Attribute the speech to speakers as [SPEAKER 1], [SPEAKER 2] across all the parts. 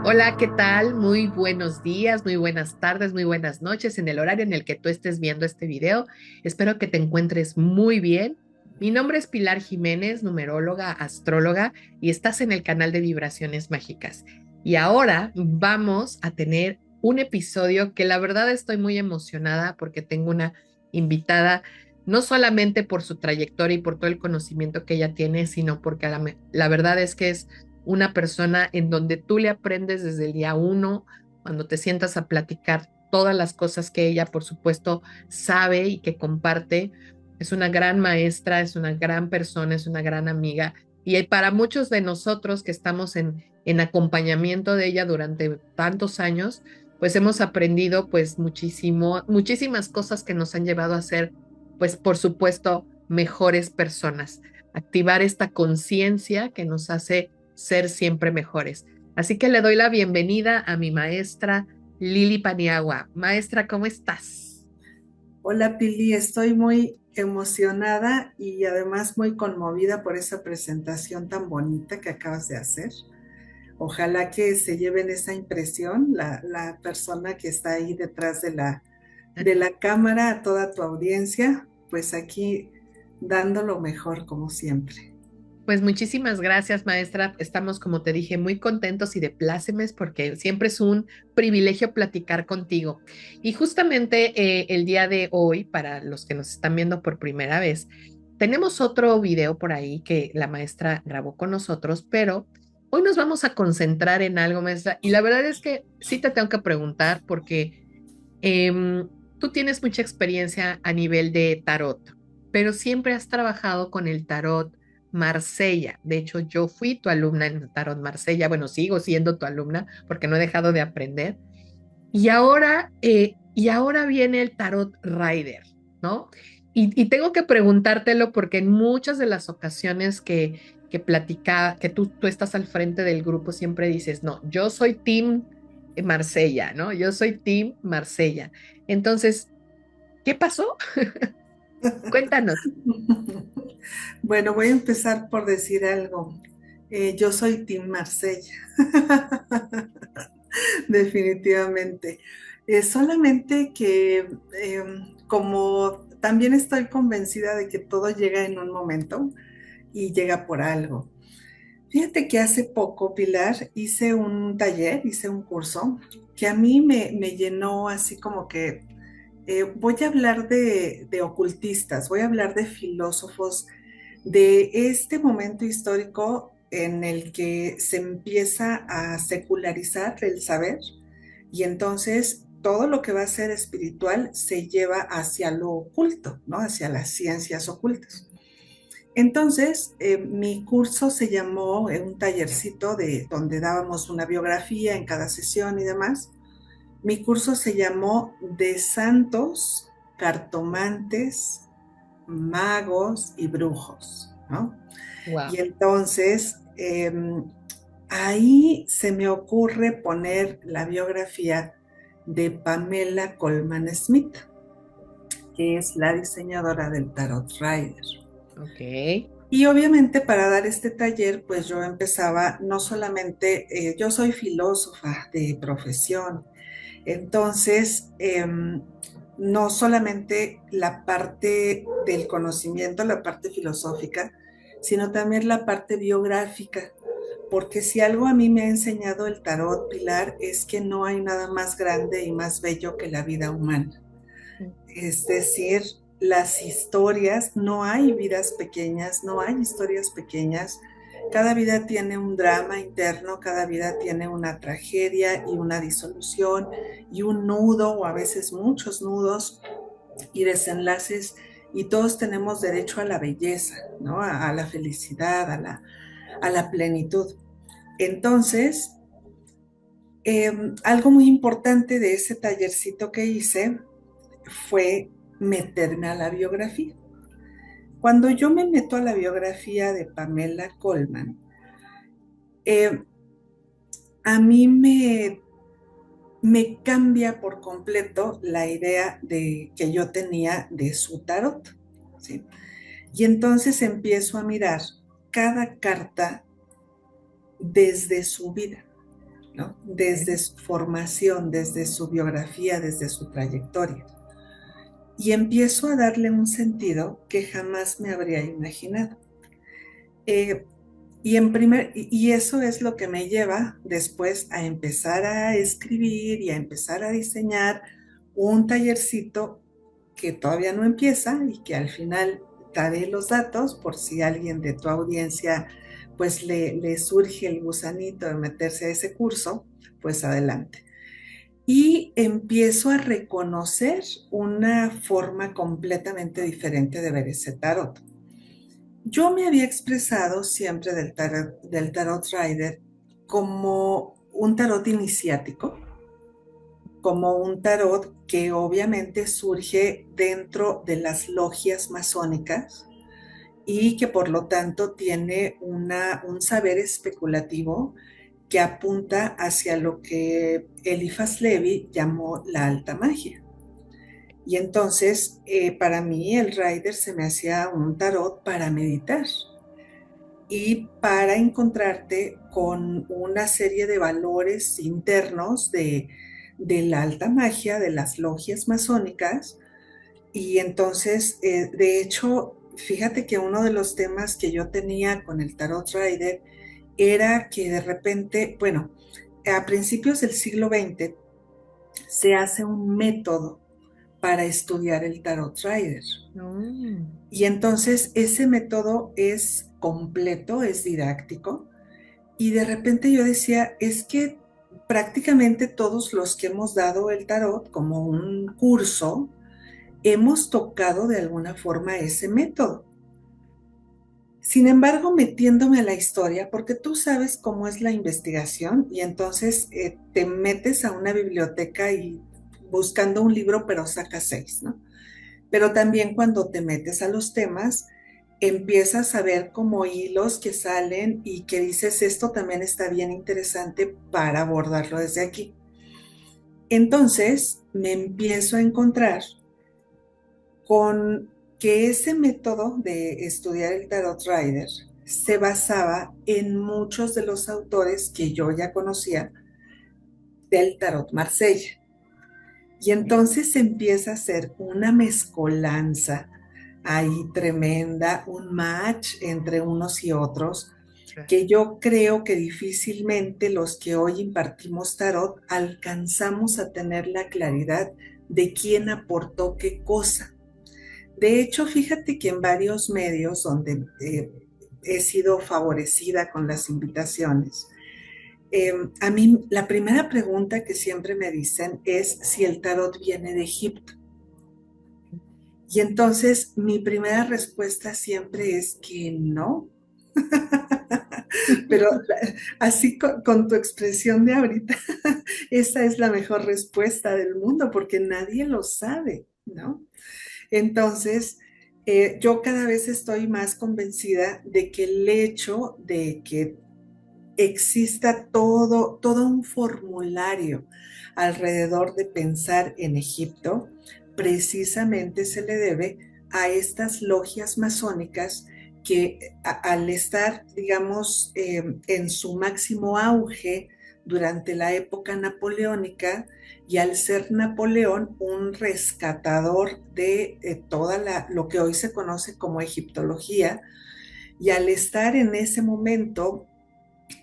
[SPEAKER 1] Hola, ¿qué tal? Muy buenos días, muy buenas tardes, muy buenas noches en el horario en el que tú estés viendo este video. Espero que te encuentres muy bien. Mi nombre es Pilar Jiménez, numeróloga, astróloga, y estás en el canal de Vibraciones Mágicas. Y ahora vamos a tener un episodio que la verdad estoy muy emocionada porque tengo una invitada, no solamente por su trayectoria y por todo el conocimiento que ella tiene, sino porque la verdad es que es una persona en donde tú le aprendes desde el día uno, cuando te sientas a platicar todas las cosas que ella, por supuesto, sabe y que comparte. Es una gran maestra, es una gran persona, es una gran amiga. Y para muchos de nosotros que estamos en acompañamiento de ella durante tantos años, pues hemos aprendido pues muchísimas cosas que nos han llevado a ser, pues por supuesto, mejores personas. Activar esta conciencia que nos hace ser siempre mejores. Así que le doy la bienvenida a mi maestra Lili Paniagua. Maestra, ¿cómo estás?
[SPEAKER 2] Hola Pili, estoy muy emocionada y además muy conmovida por esa presentación tan bonita que acabas de hacer. Ojalá que se lleven esa impresión la persona que está ahí detrás de la cámara, a toda tu audiencia, pues aquí dando lo mejor como siempre.
[SPEAKER 1] Pues muchísimas gracias, maestra. Estamos, como te dije, muy contentos y de plácemes porque siempre es un privilegio platicar contigo. Y justamente el día de hoy, para los que nos están viendo por primera vez, tenemos otro video por ahí que la maestra grabó con nosotros, pero hoy nos vamos a concentrar en algo, maestra. Y la verdad es que sí te tengo que preguntar porque tú tienes mucha experiencia a nivel de tarot, pero siempre has trabajado con el tarot Marsella. De hecho, yo fui tu alumna en tarot Marsella. Bueno, sigo siendo tu alumna porque no he dejado de aprender. Y ahora viene el tarot Rider, ¿no? Y tengo que preguntártelo porque en muchas de las ocasiones que tú estás al frente del grupo, siempre dices, no, yo soy Team Marsella, ¿no? Yo soy Team Marsella. Entonces, ¿qué pasó? Cuéntanos.
[SPEAKER 2] Bueno, voy a empezar por decir algo. Yo soy Team Marsella. Definitivamente. Solamente que como también estoy convencida de que todo llega en un momento y llega por algo. Fíjate que hace poco, Pilar, hice un taller, hice un curso que a mí me llenó así como que voy a hablar de ocultistas, voy a hablar de filósofos de este momento histórico en el que se empieza a secularizar el saber y entonces todo lo que va a ser espiritual se lleva hacia lo oculto, ¿no? Hacia las ciencias ocultas. Entonces, mi curso se llamó un tallercito de donde dábamos una biografía en cada sesión y demás. Mi curso se llamó De santos, cartomantes, magos y brujos, ¿no?
[SPEAKER 1] Wow.
[SPEAKER 2] Y entonces ahí se me ocurre poner la biografía de Pamela Colman Smith, que es la diseñadora del Tarot Rider.
[SPEAKER 1] Ok.
[SPEAKER 2] Y obviamente para dar este taller, pues yo empezaba no solamente, yo soy filósofa de profesión, entonces no solamente la parte del conocimiento, la parte filosófica, sino también la parte biográfica, porque si algo a mí me ha enseñado el tarot, Pilar, es que no hay nada más grande y más bello que la vida humana. Es decir, las historias, no hay vidas pequeñas, no hay historias pequeñas. Cada vida tiene un drama interno, cada vida tiene una tragedia y una disolución y un nudo o a veces muchos nudos y desenlaces y todos tenemos derecho a la belleza, ¿no? A la felicidad, a la plenitud. Entonces, algo muy importante de ese tallercito que hice fue meterme a la biografía. Cuando yo me meto a la biografía de Pamela Colman, eh, a mí me cambia por completo la idea que yo tenía de su tarot, ¿sí? Y entonces empiezo a mirar cada carta desde su vida. ¿no? Desde su formación, desde su biografía, desde su trayectoria. Y empiezo a darle un sentido que jamás me habría imaginado. Eh, y eso es lo que me lleva después a empezar a escribir y a empezar a diseñar un tallercito que todavía no empieza y que al final daré los datos por si alguien de tu audiencia pues le surge el gusanito de meterse a ese curso, pues adelante. Y empiezo a reconocer una forma completamente diferente de ver ese tarot. Yo me había expresado siempre del tarot Rider como un tarot iniciático, como un tarot que obviamente surge dentro de las logias masónicas y que por lo tanto tiene un saber especulativo que apunta hacia lo que Eliphas Levi llamó la alta magia. Y entonces, para mí, el Rider se me hacía un tarot para meditar y para encontrarte con una serie de valores internos de la alta magia, de las logias masónicas. Y entonces, de hecho, fíjate que uno de los temas que yo tenía con el Tarot Rider era que de repente, bueno, a principios del siglo XX se hace un método para estudiar el Tarot Rider.
[SPEAKER 1] No.
[SPEAKER 2] Y entonces ese método es completo, es didáctico. Y de repente yo decía, es que prácticamente todos los que hemos dado el tarot como un curso, hemos tocado de alguna forma ese método. Sin embargo, metiéndome a la historia, porque tú sabes cómo es la investigación y entonces te metes a una biblioteca y buscando un libro, pero sacas 6, ¿no? Pero también cuando te metes a los temas, empiezas a ver como hilos que salen y que dices, esto también está bien interesante para abordarlo desde aquí. Entonces me empiezo a encontrar con que ese método de estudiar el Tarot Rider se basaba en muchos de los autores que yo ya conocía del Tarot Marsella. Y entonces empieza a ser una mezcolanza ahí tremenda, un match entre unos y otros, que yo creo que difícilmente los que hoy impartimos tarot alcanzamos a tener la claridad de quién aportó qué cosa. De hecho, fíjate que en varios medios donde he sido favorecida con las invitaciones, a mí la primera pregunta que siempre me dicen es si el tarot viene de Egipto. Y entonces mi primera respuesta siempre es que no. Pero así con tu expresión de ahorita, esa es la mejor respuesta del mundo porque nadie lo sabe, ¿no? Entonces, yo cada vez estoy más convencida de que el hecho de que exista todo un formulario alrededor de pensar en Egipto, precisamente se le debe a estas logias masónicas que al estar, digamos, en su máximo auge durante la época napoleónica y al ser Napoleón un rescatador de lo que hoy se conoce como egiptología, y al estar en ese momento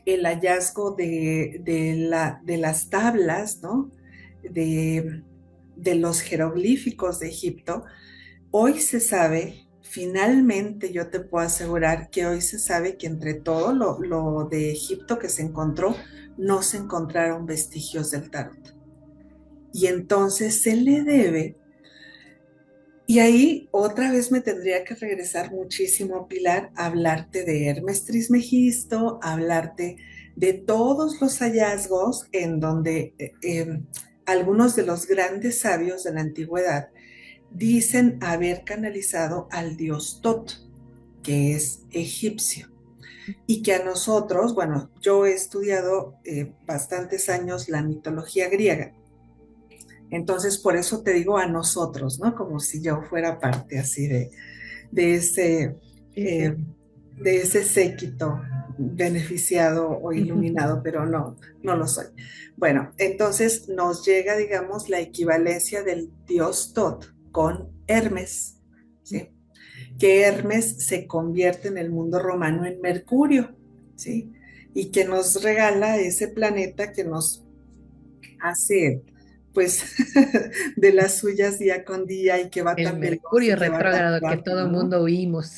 [SPEAKER 2] el hallazgo de las tablas, ¿no? De, de los jeroglíficos de Egipto, hoy se sabe, finalmente yo te puedo asegurar que hoy se sabe que entre todo lo de Egipto que se encontró, no se encontraron vestigios del tarot. Y entonces se le debe, y ahí otra vez me tendría que regresar muchísimo, Pilar, a hablarte de Hermes Trismegisto, a hablarte de todos los hallazgos en donde algunos de los grandes sabios de la antigüedad dicen haber canalizado al dios Tot, que es egipcio, y que a nosotros, bueno, yo he estudiado bastantes años la mitología griega, entonces por eso te digo a nosotros, ¿no? Como si yo fuera parte así de ese,
[SPEAKER 1] Sí,
[SPEAKER 2] eh,
[SPEAKER 1] sí.
[SPEAKER 2] de ese séquito beneficiado o iluminado, pero no, no lo soy. Bueno, entonces nos llega, digamos, la equivalencia del dios Tot con Hermes, ¿sí? Que Hermes se convierte en el mundo romano en Mercurio, ¿sí? Y que nos regala ese planeta que nos hace, pues, de las suyas día con día y que va
[SPEAKER 1] El
[SPEAKER 2] tan veloz
[SPEAKER 1] Mercurio
[SPEAKER 2] y que va tan
[SPEAKER 1] retrógrado que todo
[SPEAKER 2] rápido,
[SPEAKER 1] el
[SPEAKER 2] ¿no?
[SPEAKER 1] mundo oímos.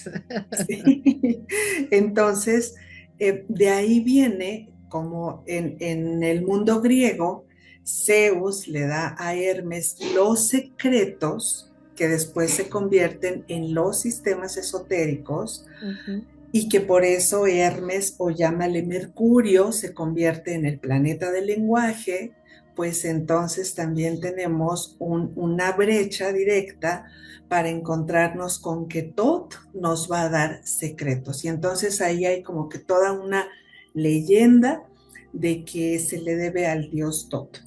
[SPEAKER 2] Sí. Entonces, de ahí viene, como en el mundo griego, Zeus le da a Hermes los secretos que después se convierten en los sistemas esotéricos
[SPEAKER 1] Ujú.
[SPEAKER 2] y que por eso Hermes, o llámale Mercurio, se convierte en el planeta del lenguaje, pues entonces también tenemos una brecha directa para encontrarnos con que Tot nos va a dar secretos. Y entonces ahí hay como que toda una leyenda de que se le debe al dios Tot.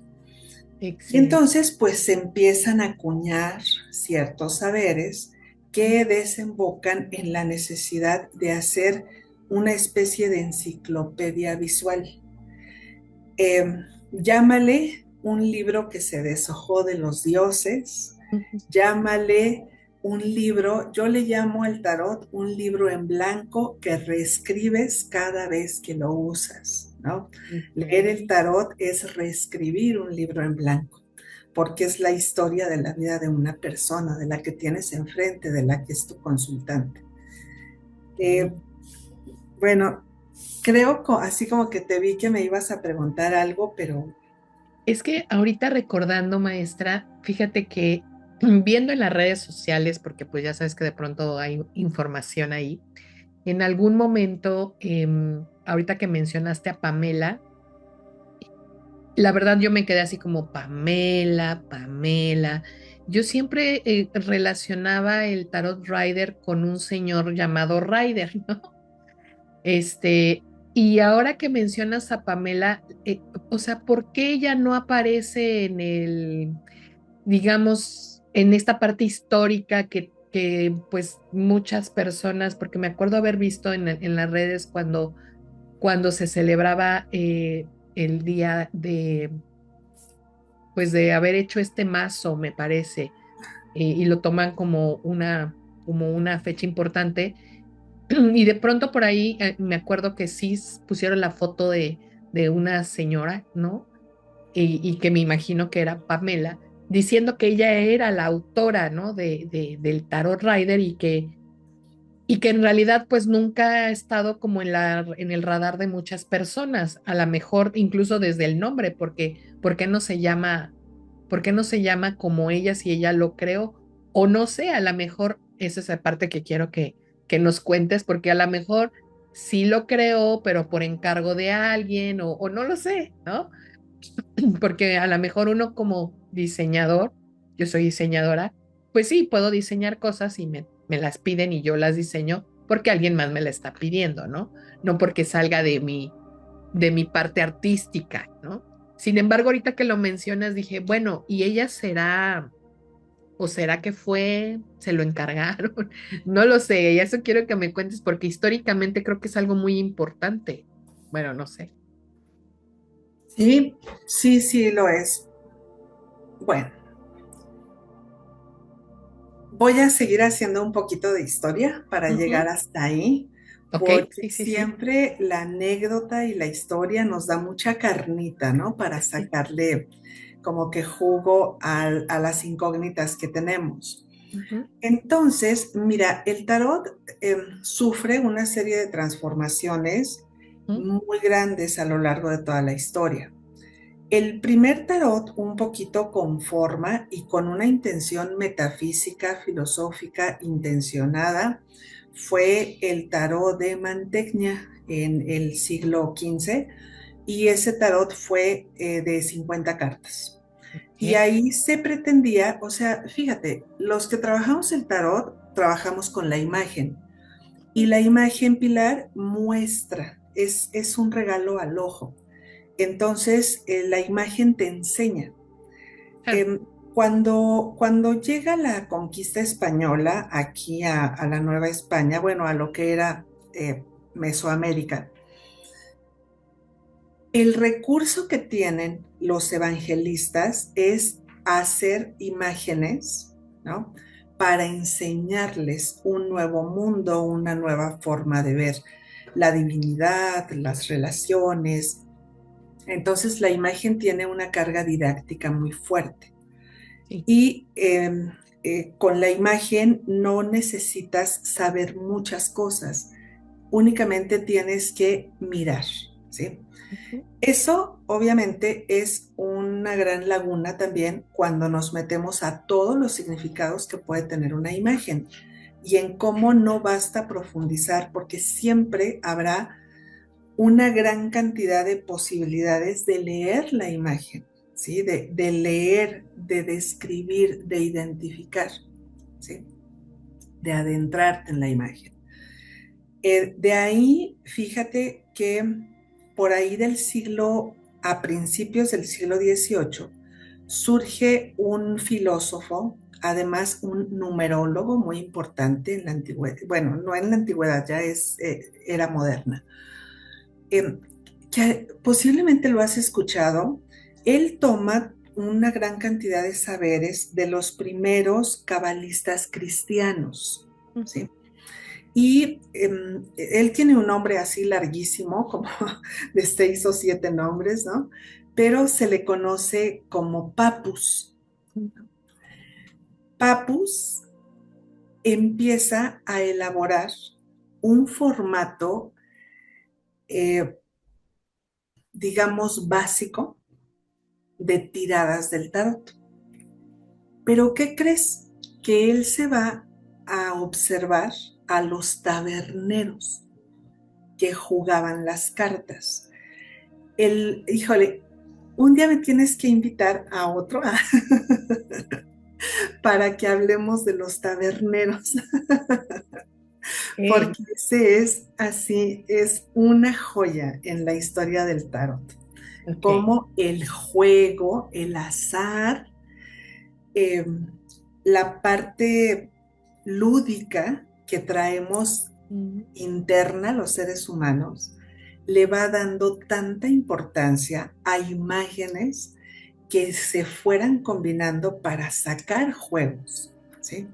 [SPEAKER 2] Y
[SPEAKER 1] Excelente.
[SPEAKER 2] entonces pues se empiezan a acuñar ciertos saberes que desembocan en la necesidad de hacer una especie de enciclopedia visual. Llámale un libro que se deshojó de los dioses,
[SPEAKER 1] Ujú.
[SPEAKER 2] llámale un libro, yo le llamo al tarot un libro en blanco que reescribes cada vez que lo usas, ¿no? Leer
[SPEAKER 1] Ujú.
[SPEAKER 2] el tarot es reescribir un libro en blanco, porque es la historia de la vida de una persona, de la que tienes enfrente, de la que es tu consultante. Eh,
[SPEAKER 1] Ok.
[SPEAKER 2] bueno, creo así como que te vi que me ibas a preguntar algo, pero
[SPEAKER 1] Es que ahorita recordando, maestra, fíjate que viendo en las redes sociales, porque pues ya sabes que de pronto hay información ahí, en algún momento, ahorita que mencionaste a Pamela, la verdad yo me quedé así como Pamela, Pamela. Yo siempre relacionaba el Tarot Rider con un señor llamado Rider, ¿no? Este, y ahora que mencionas a Pamela, o sea, ¿por qué ella no aparece en el, digamos, en esta parte histórica que pues muchas personas, porque me acuerdo haber visto en las redes cuando se celebraba el día de, pues de haber hecho este mazo, me parece, y lo toman como una fecha importante. Y de pronto por ahí me acuerdo que sí pusieron la foto de una señora, ¿no? Y que me imagino que era Pamela, diciendo que ella era la autora, ¿no? Del Tarot Rider y que en realidad pues nunca ha estado como en el radar de muchas personas, a lo mejor incluso desde el nombre, porque ¿por qué no se llama, por qué no se llama como ella si ella lo creó? O no sé, a lo mejor esa es la parte que quiero que nos cuentes, porque a lo mejor sí lo creó, pero por encargo de alguien, o no lo sé, ¿no? Porque a lo mejor uno como diseñador, yo soy diseñadora, pues sí, puedo diseñar cosas y me las piden y yo las diseño porque alguien más me la está pidiendo, ¿no? No porque salga de mi parte artística, ¿no? Sin embargo, ahorita que lo mencionas, dije, bueno, ¿y ella será, o será que fue, se lo encargaron? No lo sé, y eso quiero que me cuentes porque históricamente creo que es algo muy importante. Bueno, no sé.
[SPEAKER 2] sí, sí, sí lo es. Bueno, voy a seguir haciendo un poquito de historia para llegar
[SPEAKER 1] Ujú.
[SPEAKER 2] hasta ahí,
[SPEAKER 1] Ok,
[SPEAKER 2] porque
[SPEAKER 1] sí, sí, sí.
[SPEAKER 2] siempre la anécdota y la historia nos da mucha carnita, ¿no? Para sacarle como que jugo a las incógnitas que tenemos.
[SPEAKER 1] Ujú.
[SPEAKER 2] Entonces, mira, el tarot sufre una serie de transformaciones
[SPEAKER 1] Ujú.
[SPEAKER 2] muy grandes a lo largo de toda la historia. El primer tarot, un poquito con forma y con una intención metafísica, filosófica, intencionada, fue el tarot de Mantegna en el siglo XV y ese tarot fue de 50 cartas. Y
[SPEAKER 1] Ok.
[SPEAKER 2] ahí se pretendía, o sea, fíjate, los que trabajamos el tarot, trabajamos con la imagen. Y
[SPEAKER 1] Ujú.
[SPEAKER 2] la imagen, Pilar, muestra, es un regalo al ojo. Entonces, la imagen te enseña.
[SPEAKER 1] Claro.
[SPEAKER 2] Eh, cuando llega la conquista española aquí a la Nueva España, bueno, a lo que era Mesoamérica, El recurso que tienen los evangelistas es hacer imágenes, ¿no? Para enseñarles un nuevo mundo, una nueva forma de ver la divinidad, las relaciones. Entonces la imagen tiene una carga didáctica muy fuerte.
[SPEAKER 1] Sí.
[SPEAKER 2] Y con la imagen no necesitas saber muchas cosas, únicamente tienes que mirar, ¿sí?
[SPEAKER 1] Ujú.
[SPEAKER 2] Eso obviamente es una gran laguna también cuando nos metemos a todos los significados que puede tener una imagen y en cómo no basta profundizar porque siempre habrá una gran cantidad de posibilidades de leer la imagen, ¿sí? De leer, de describir, de identificar, ¿sí? De adentrarte en la imagen. De ahí, fíjate que por ahí a principios del siglo XVIII, surge un filósofo, además un numerólogo muy importante en la antigüedad, bueno, no en la antigüedad, ya era moderna, eh, que posiblemente lo has escuchado. Él toma una gran cantidad de saberes de los primeros cabalistas cristianos,
[SPEAKER 1] Ujú.
[SPEAKER 2] ¿sí? Y él tiene un nombre así larguísimo, como de 6 o 7 nombres, ¿no? Pero se le conoce como Papus. Papus empieza a elaborar un formato, eh, digamos, básico de tiradas del tarot. Pero ¿qué crees? Que él se va a observar a los taberneros que jugaban las cartas. Híjole, un día me tienes que invitar a otro para que hablemos de los taberneros,
[SPEAKER 1] Ey,
[SPEAKER 2] porque ese es así, es una joya en la historia del tarot.
[SPEAKER 1] ok.
[SPEAKER 2] Como el juego, el azar, eh, la parte lúdica que traemos
[SPEAKER 1] Mm.
[SPEAKER 2] interna los seres humanos, le va dando tanta importancia a imágenes que se fueran combinando para sacar juegos, ¿sí?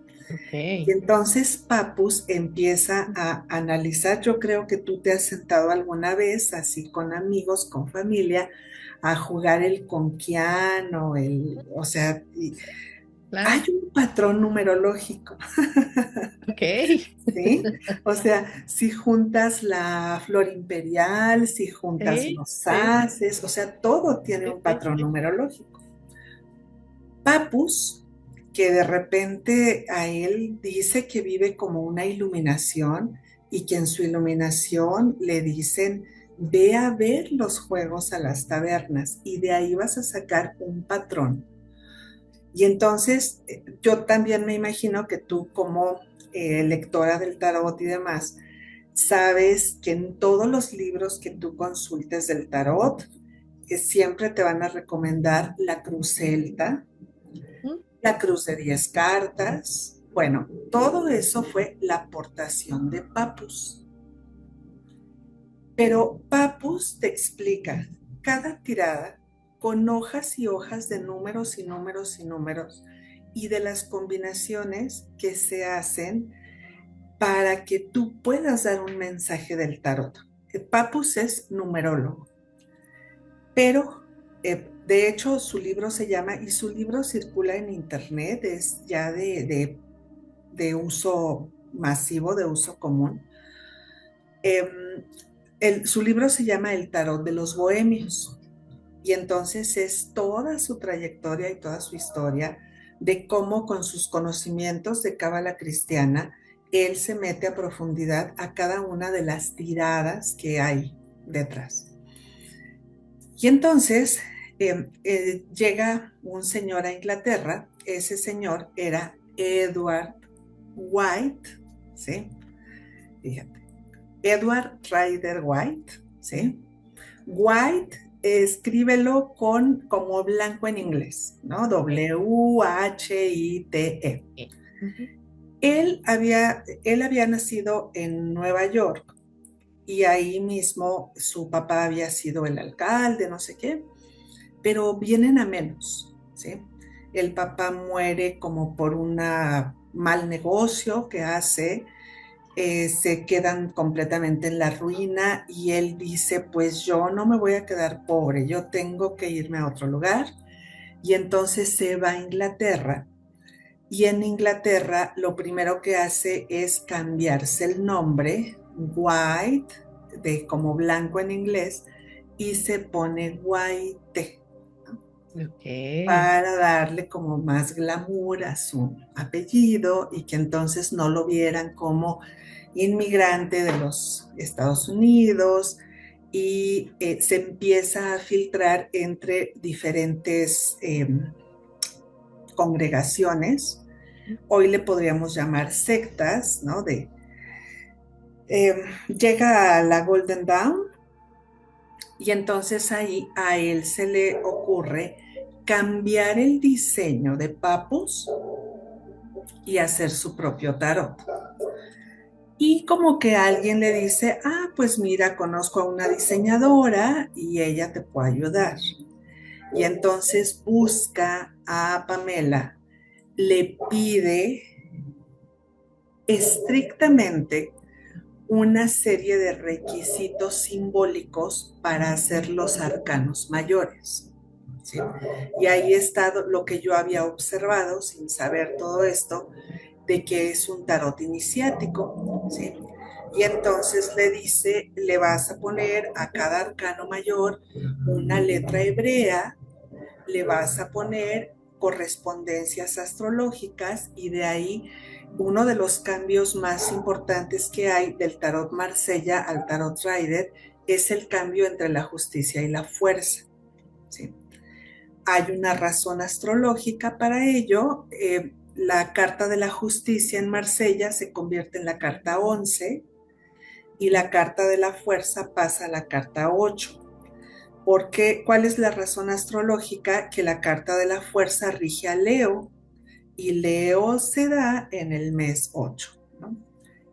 [SPEAKER 2] Y
[SPEAKER 1] Ok.
[SPEAKER 2] entonces Papus empieza a analizar, yo creo que tú te has sentado alguna vez, así con amigos, con familia, a jugar el conquiano, o sea, hay
[SPEAKER 1] Claro.
[SPEAKER 2] un patrón numerológico,
[SPEAKER 1] Ok.
[SPEAKER 2] ¿sí? O sea, si juntas la flor imperial, si juntas
[SPEAKER 1] Sí,
[SPEAKER 2] los
[SPEAKER 1] sí,
[SPEAKER 2] haces, o sea, todo tiene
[SPEAKER 1] sí,
[SPEAKER 2] un
[SPEAKER 1] sí,
[SPEAKER 2] patrón
[SPEAKER 1] sí.
[SPEAKER 2] numerológico. Papus, que de repente a él dice que vive como una iluminación y que en su iluminación le dicen, ve a ver los juegos a las tabernas y de ahí vas a sacar un patrón. Y entonces yo también me imagino que tú como lectora del tarot y demás, sabes que en todos los libros que tú consultes del tarot, siempre te van a recomendar la cruz celta,
[SPEAKER 1] Mm.
[SPEAKER 2] la cruz de 10 cartas. Bueno, todo eso fue la aportación de Papus. Pero Papus te explica cada tirada con hojas y hojas de números y números y números y de las combinaciones que se hacen para que tú puedas dar un mensaje del tarot. Papus es numerólogo, pero de hecho su libro se llama, y su libro circula en internet, es ya de uso masivo, de uso común. Su libro se llama El Tarot de los Bohemios y entonces es toda su trayectoria y toda su historia de cómo con sus conocimientos de cábala cristiana él se mete a profundidad a cada una de las tiradas que hay detrás. Y entonces llega un señor a Inglaterra, ese señor era Edward White, ¿sí? Fíjate, Edward Rider White, ¿sí? White, escríbelo como blanco en inglés, ¿no?
[SPEAKER 1] Ok.
[SPEAKER 2] White.
[SPEAKER 1] Ujú.
[SPEAKER 2] Él había nacido en Nueva York y ahí mismo su papá había sido el alcalde, no sé qué, pero vienen a menos, ¿sí? El papá muere como por un mal negocio que hace, se quedan completamente en la ruina y él dice, pues yo no me voy a quedar pobre, yo tengo que irme a otro lugar. Y entonces se va a Inglaterra y en Inglaterra lo primero que hace es cambiarse el nombre, White, de como blanco en inglés, y se pone White, ¿no?
[SPEAKER 1] Ok.
[SPEAKER 2] Para darle como más glamour a su apellido y que entonces no lo vieran como inmigrante de los Estados Unidos y se empieza a filtrar entre diferentes congregaciones, hoy le podríamos llamar sectas, ¿no? Eh, Llega a la Golden Dawn y entonces ahí a él se le ocurre cambiar el diseño de Papus y hacer su propio tarot. Y como que alguien le dice, ah, pues mira, conozco a una diseñadora y ella te puede ayudar. Y entonces busca a Pamela, le pide estrictamente una serie de requisitos simbólicos para hacer los arcanos mayores, ¿sí? Y ahí está lo que yo había observado sin saber todo esto, de que es un tarot iniciático, ¿sí? Y entonces le dice, le vas a poner a cada arcano mayor una letra hebrea, le vas a poner correspondencias astrológicas y de ahí uno de los cambios más importantes que hay del tarot Marsella al tarot Rider es el cambio entre la justicia y la fuerza, ¿sí? Hay una razón astrológica para ello. La carta de la justicia en Marsella se convierte en la carta 11 y la carta de la fuerza pasa a la carta 8. Porque, ¿cuál es la razón astrológica? Que la carta de la fuerza rige a Leo y Leo se da en el mes 8, ¿no?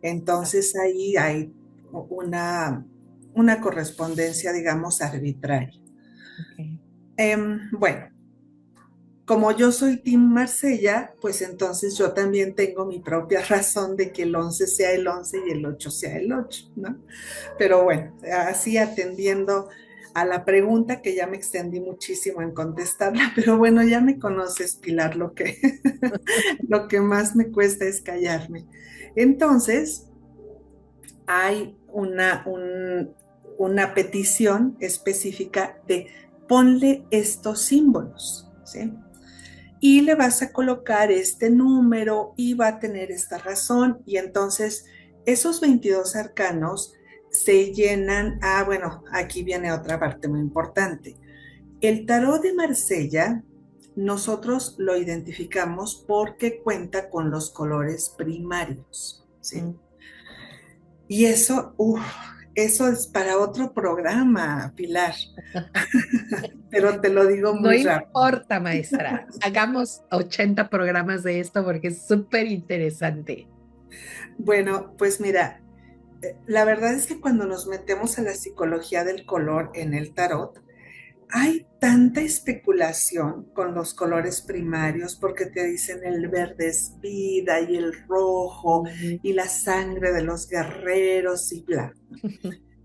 [SPEAKER 2] Entonces ahí hay una correspondencia, digamos, arbitraria.
[SPEAKER 1] Ok.
[SPEAKER 2] Bueno, como yo soy Team Marsella, pues entonces yo también tengo mi propia razón de que el 11 sea el 11 y el 8 sea el 8, ¿no? Pero bueno, así atendiendo a la pregunta que ya me extendí muchísimo en contestarla, pero bueno, ya me conoces, Pilar, lo que más me cuesta es callarme. Entonces, hay una petición específica de ponle estos símbolos, ¿sí? Y le vas a colocar este número y va a tener esta razón y entonces esos 22 arcanos se llenan. Ah, bueno, aquí viene otra parte muy importante. El tarot de Marsella nosotros lo identificamos porque cuenta con los colores primarios, ¿sí?
[SPEAKER 1] Mm.
[SPEAKER 2] Y eso es para otro programa, Pilar, pero te lo digo
[SPEAKER 1] No
[SPEAKER 2] muy rápido.
[SPEAKER 1] importa, maestra. Hagamos 80 programas de esto porque es súper interesante.
[SPEAKER 2] Bueno, pues mira, la verdad es que cuando nos metemos a la psicología del color en el tarot, hay tanta especulación con los colores primarios porque te dicen el verde es vida y el rojo
[SPEAKER 1] Mm.
[SPEAKER 2] y la sangre de los guerreros y bla.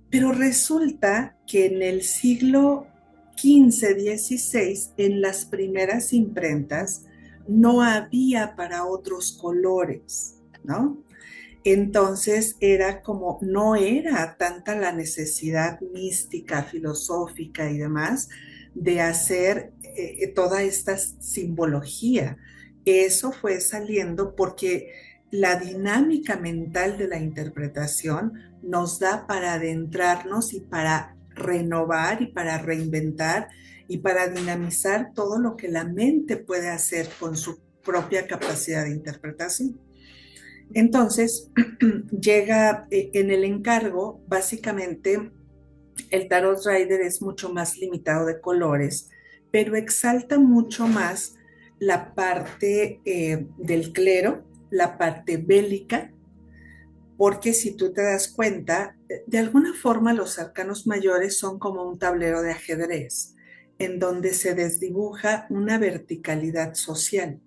[SPEAKER 2] Pero resulta que en el siglo XV-XVI, en las primeras imprentas, no había para otros colores, ¿no? Entonces era como, no era tanta la necesidad mística, filosófica y demás de hacer toda esta simbología. Eso fue saliendo porque la dinámica mental de la interpretación nos da para adentrarnos y para renovar y para reinventar y para dinamizar todo lo que la mente puede hacer con su propia capacidad de interpretación. Entonces, llega en el encargo, básicamente el Tarot Rider es mucho más limitado de colores, pero exalta mucho más la parte del clero, la parte bélica, porque si tú te das cuenta, de alguna forma los arcanos mayores son como un tablero de ajedrez, en donde se desdibuja una verticalidad social,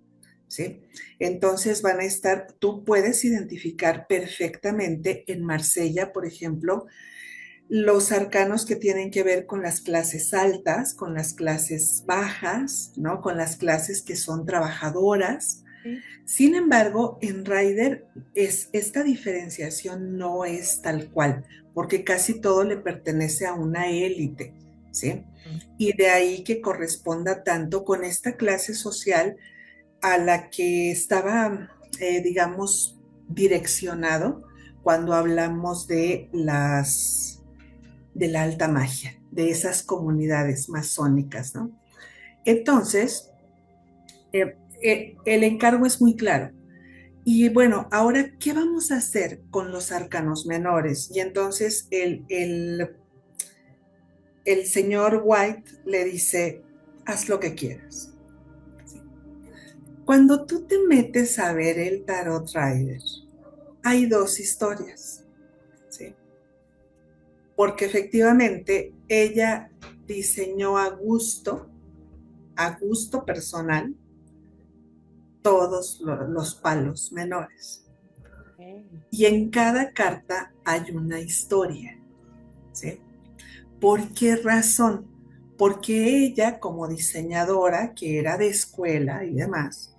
[SPEAKER 2] ¿sí? Entonces van a estar, tú puedes identificar perfectamente en Marsella, por ejemplo, los arcanos que tienen que ver con las clases altas, con las clases bajas, ¿no? Con las clases que son trabajadoras.
[SPEAKER 1] Sí.
[SPEAKER 2] Sin embargo, en Rider esta diferenciación no es tal cual, porque casi todo le pertenece a una élite, ¿sí? Y de ahí que corresponda tanto con esta clase social a la que estaba, digamos, direccionado cuando hablamos de la alta magia, de esas comunidades masónicas, ¿no? Entonces, el encargo es muy claro. Y bueno, ahora, ¿qué vamos a hacer con los arcanos menores? Y entonces el señor White le dice, haz lo que quieras. Cuando tú te metes a ver el Tarot Rider, hay dos historias, ¿sí? Porque efectivamente ella diseñó a gusto personal, todos los palos menores.
[SPEAKER 1] Ok.
[SPEAKER 2] Y en cada carta hay una historia, ¿sí? ¿Por qué razón? Porque ella, como diseñadora, que era de escuela y demás,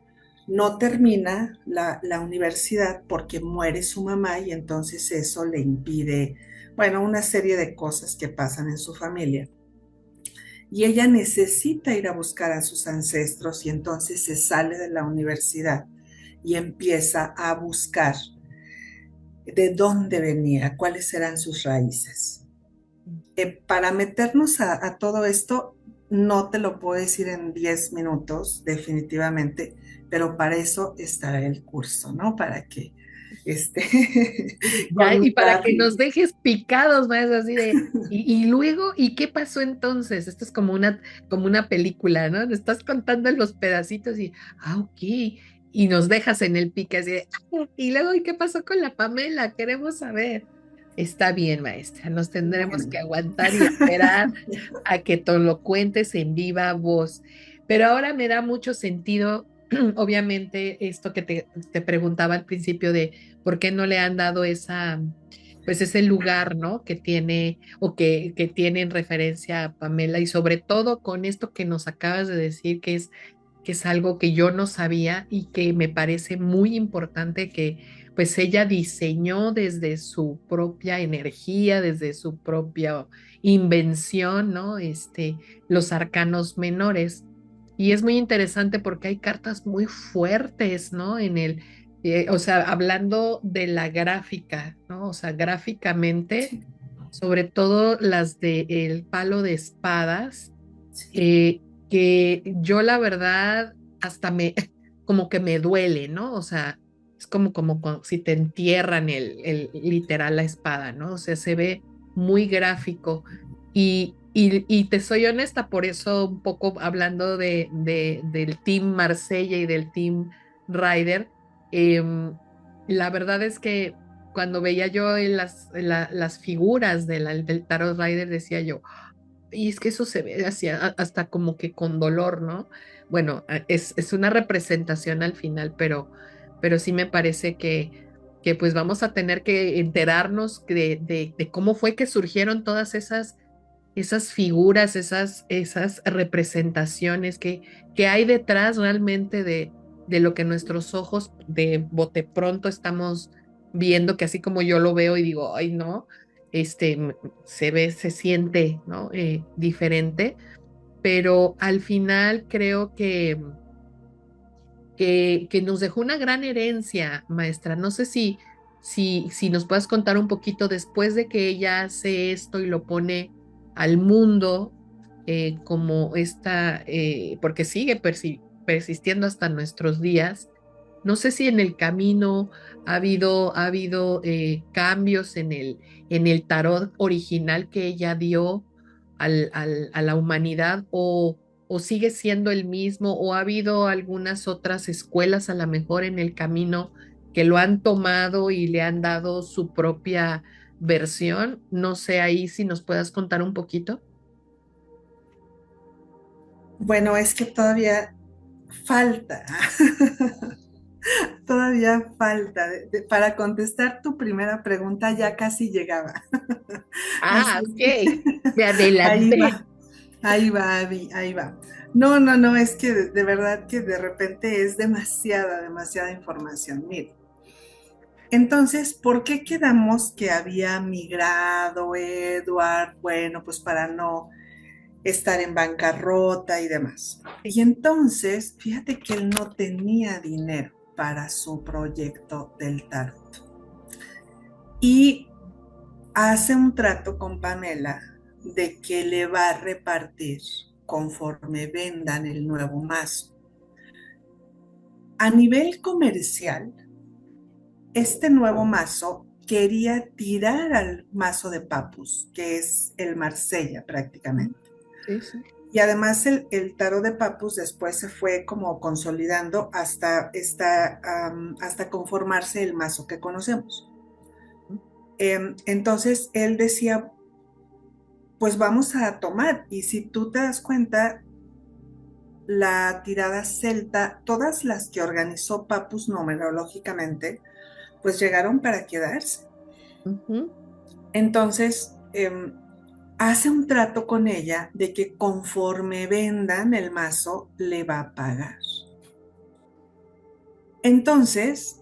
[SPEAKER 2] no termina la universidad porque muere su mamá y entonces eso le impide, bueno, una serie de cosas que pasan en su familia. Y ella necesita ir a buscar a sus ancestros y entonces se sale de la universidad y empieza a buscar de dónde venía, cuáles eran sus raíces. Para meternos a todo esto, no te lo puedo decir en 10 minutos, definitivamente, pero para eso estará el curso, ¿no? Para que,
[SPEAKER 1] Ya,
[SPEAKER 2] con
[SPEAKER 1] y para
[SPEAKER 2] la,
[SPEAKER 1] que nos dejes picados, más así de, y luego, ¿y qué pasó entonces? Esto es como una película, ¿no? Nos estás contando los pedacitos y, ok, y nos dejas en el pique así de, y luego, ¿y qué pasó con la Pamela? Queremos saber. Está bien, maestra, nos tendremos
[SPEAKER 2] bueno,
[SPEAKER 1] que aguantar y esperar a que tú lo cuentes en viva voz. Pero ahora me da mucho sentido, obviamente, esto que te preguntaba al principio de por qué no le han dado pues ese lugar, ¿no? Que tiene o que tiene en referencia a Pamela y sobre todo con esto que nos acabas de decir, que es algo que yo no sabía y que me parece muy importante que pues ella diseñó desde su propia energía, desde su propia invención, ¿no? Los arcanos menores. Y es muy interesante porque hay cartas muy fuertes, ¿no? O sea, hablando de la gráfica, ¿no? O sea, gráficamente,
[SPEAKER 2] sí,
[SPEAKER 1] sobre todo las de el palo de espadas,
[SPEAKER 2] sí,
[SPEAKER 1] eh, que yo la verdad hasta como que me duele, ¿no? O sea, es como si te entierran literal la espada, ¿no? O sea, se ve muy gráfico. Y te soy honesta, por eso un poco hablando del Team Marsella y del Team Ryder, la verdad es que cuando veía yo en las figuras del Tarot Rider, decía yo, y es que eso se ve así, hasta como que con dolor, ¿no? Bueno, es una representación al final, pero sí me parece que pues vamos a tener que enterarnos de cómo fue que surgieron todas esas figuras, esas representaciones que hay detrás realmente de lo que nuestros ojos de bote pronto estamos viendo, que así como yo lo veo y digo, ay, no, se ve, se siente, ¿no? Diferente, pero al final creo que nos dejó una gran herencia, maestra. No sé si nos puedes contar un poquito después de que ella hace esto y lo pone al mundo como porque sigue persistiendo hasta nuestros días. No sé si en el camino ha habido cambios en el tarot original que ella dio a la humanidad o sigue siendo el mismo o ha habido algunas otras escuelas a lo mejor en el camino que lo han tomado y le han dado su propia versión. No sé ahí si nos puedas contar un poquito.
[SPEAKER 2] Bueno, es que todavía falta, todavía falta. Para contestar tu primera pregunta ya casi llegaba.
[SPEAKER 1] Ah,
[SPEAKER 2] Así es
[SPEAKER 1] ok.
[SPEAKER 2] que
[SPEAKER 1] Me
[SPEAKER 2] ahí
[SPEAKER 1] adelanté.
[SPEAKER 2] va, ahí va, Abby, ahí va. No, no, no, es que de verdad que de repente es demasiada, demasiada información. Mire, entonces, ¿por qué quedamos que había migrado Edward? Bueno, pues para no estar en bancarrota y demás. Y entonces, fíjate que él no tenía dinero para su proyecto del tarot. Y hace un trato con Pamela de que le va a repartir conforme vendan el nuevo mazo. A nivel comercial, este nuevo mazo quería tirar al mazo de Papus, que es el Marsella prácticamente.
[SPEAKER 1] Sí, sí.
[SPEAKER 2] Y además el tarot de Papus después se fue como consolidando hasta conformarse el mazo que conocemos. Entonces él decía, pues vamos a tomar. Y si tú te das cuenta, la tirada celta, todas las que organizó Papus numerológicamente, pues llegaron para quedarse.
[SPEAKER 1] Ujú.
[SPEAKER 2] Entonces, hace un trato con ella de que conforme vendan el mazo, le va a pagar. Entonces,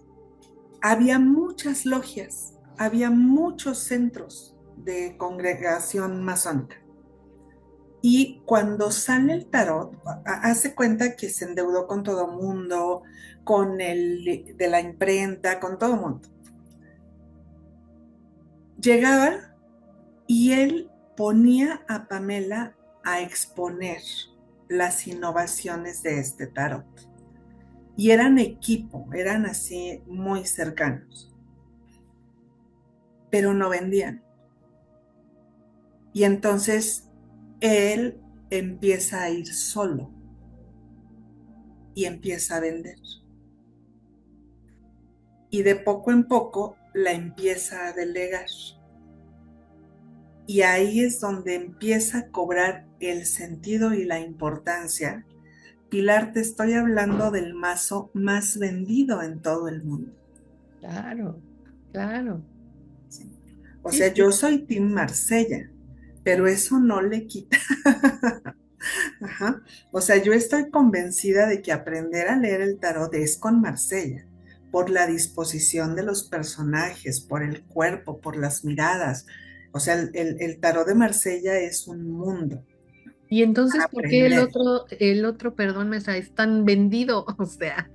[SPEAKER 2] había muchas logias, había muchos centros de congregación masónica. Y cuando sale el tarot, hace cuenta que se endeudó con todo mundo, con el de la imprenta, con todo mundo. Llegaba y él ponía a Pamela a exponer las innovaciones de este tarot. Y eran equipo, eran así muy cercanos, pero no vendían. Y entonces él empieza a ir solo y empieza a vender. Y de poco en poco la empieza a delegar. Y ahí es donde empieza a cobrar el sentido y la importancia. Pilar, te estoy hablando del mazo más vendido en todo el mundo.
[SPEAKER 1] Claro, claro.
[SPEAKER 2] ¿Sí? O
[SPEAKER 1] Sí,
[SPEAKER 2] sea,
[SPEAKER 1] sí.
[SPEAKER 2] yo soy Team Marsella, pero eso no le quita. Ajá. O sea, yo estoy convencida de que aprender a leer el tarot es con Marsella, por la disposición de los personajes, por el cuerpo, por las miradas. O sea, el tarot de Marsella es un mundo
[SPEAKER 1] Y entonces,
[SPEAKER 2] para
[SPEAKER 1] ¿por qué
[SPEAKER 2] aprender,
[SPEAKER 1] perdón, Mesa, es tan vendido? O sea,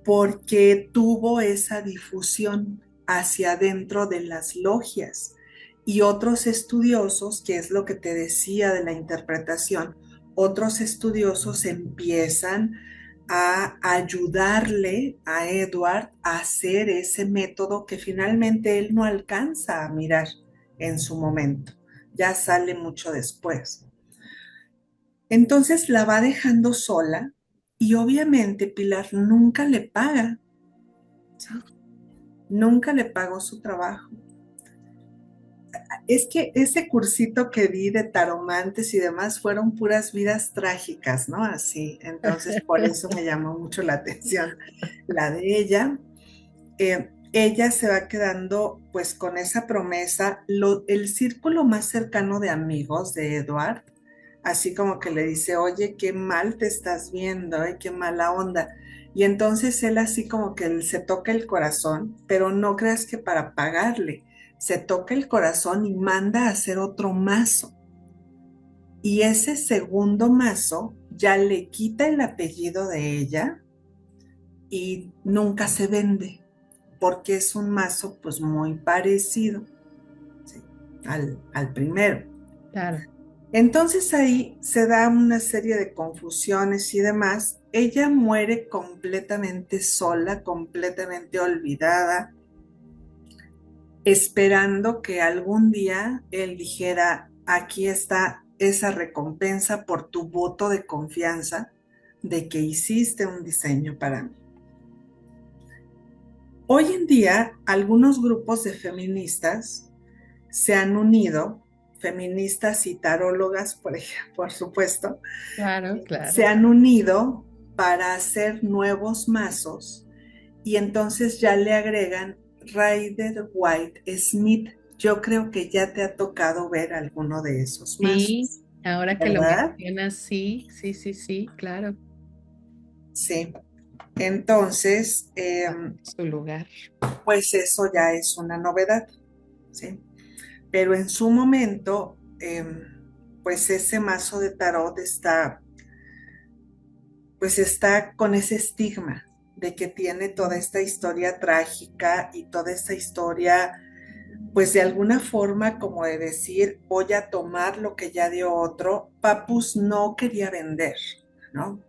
[SPEAKER 2] porque tuvo esa difusión hacia adentro de las logias. Y otros estudiosos, que es lo que te decía de la interpretación, otros estudiosos empiezan a ayudarle a Edward a hacer ese método que finalmente él no alcanza a mirar en su momento, ya sale mucho después. Entonces la va dejando sola y obviamente Pilar nunca le paga, ¿sí? Nunca le pagó su trabajo. Es que ese cursito que di de taromantes y demás fueron puras vidas trágicas, ¿no? Así, entonces por eso me llamó mucho la atención la de ella. Ella se va quedando pues con esa promesa, el círculo más cercano de amigos de Edward, así como que le dice, oye, qué mal te estás viendo, qué mala onda. Y entonces él así como que él se toca el corazón, pero no creas que para pagarle, se toca el corazón y manda a hacer otro mazo. Y ese segundo mazo ya le quita el apellido de ella y nunca se vende porque es un mazo pues muy parecido, ¿sí? al primero.
[SPEAKER 1] claro.
[SPEAKER 2] Entonces ahí se da una serie de confusiones y demás. Ella muere completamente sola, completamente olvidada, esperando que algún día él dijera, aquí está esa recompensa por tu voto de confianza de que hiciste un diseño para mí. Hoy en día, algunos grupos de feministas se han unido, feministas y tarólogas, por supuesto,
[SPEAKER 1] Claro,
[SPEAKER 2] se
[SPEAKER 1] claro.
[SPEAKER 2] han unido para hacer nuevos mazos y entonces ya le agregan Rider White Smith. Yo creo que ya te ha tocado ver alguno de esos
[SPEAKER 1] Sí,
[SPEAKER 2] mazos,
[SPEAKER 1] ahora que lo
[SPEAKER 2] ¿verdad?
[SPEAKER 1] mencionas, sí, sí, sí, sí, claro.
[SPEAKER 2] Sí. Entonces,
[SPEAKER 1] Su lugar.
[SPEAKER 2] pues eso ya es una novedad, ¿sí? Pero en su momento, pues ese mazo de tarot está, pues está con ese estigma de que tiene toda esta historia trágica y toda esta historia, pues de alguna forma como de decir, voy a tomar lo que ya dio otro. Papus no quería vender, ¿no?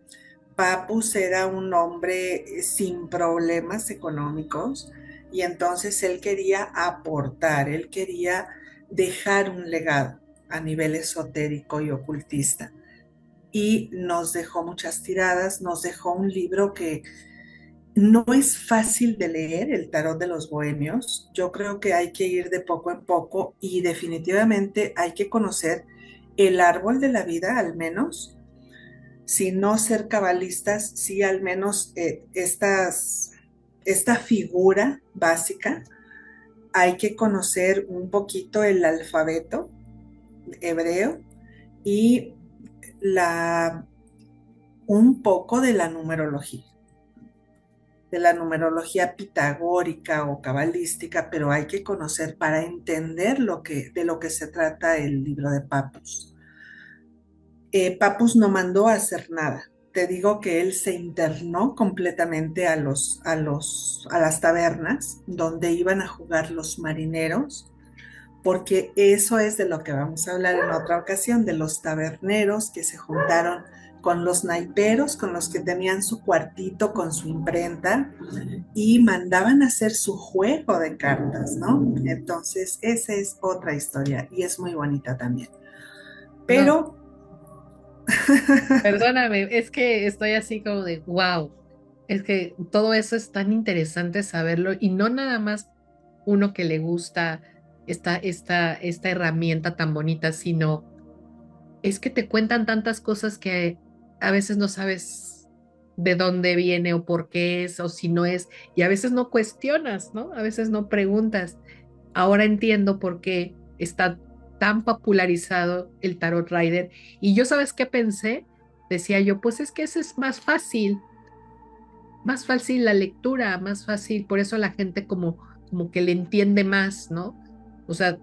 [SPEAKER 2] Papus era un hombre sin problemas económicos y entonces él quería aportar, él quería dejar un legado a nivel esotérico y ocultista. Y nos dejó muchas tiradas, nos dejó un libro que no es fácil de leer, el Tarot de los Bohemios. Yo creo que hay que ir de poco en poco y definitivamente hay que conocer el árbol de la vida al menos, si no ser cabalistas, sí al menos esta figura básica. Hay que conocer un poquito el alfabeto hebreo y la, un poco de la numerología pitagórica o cabalística, pero hay que conocer para entender de lo que se trata el libro de Papus. Papus no mandó a hacer nada. Te digo que él se internó completamente a las tabernas donde iban a jugar los marineros, porque eso es de lo que vamos a hablar en otra ocasión, de los taberneros que se juntaron con los naiperos, con los que tenían su cuartito con su imprenta y mandaban a hacer su juego de cartas, ¿no? Entonces, esa es otra historia y es muy bonita también.
[SPEAKER 1] No,
[SPEAKER 2] Pero
[SPEAKER 1] perdóname, es que estoy así como de, wow, es que todo eso es tan interesante saberlo y no nada más uno que le gusta esta herramienta tan bonita, sino es que te cuentan tantas cosas que a veces no sabes de dónde viene o por qué es o si no es, y a veces no cuestionas, ¿no? A veces no preguntas. Ahora entiendo por qué está tan popularizado el Tarot Rider. Y yo, ¿sabes qué pensé? Decía yo, pues es que ese es más fácil la lectura, más fácil, por eso la gente como que le entiende más, ¿no? O sea,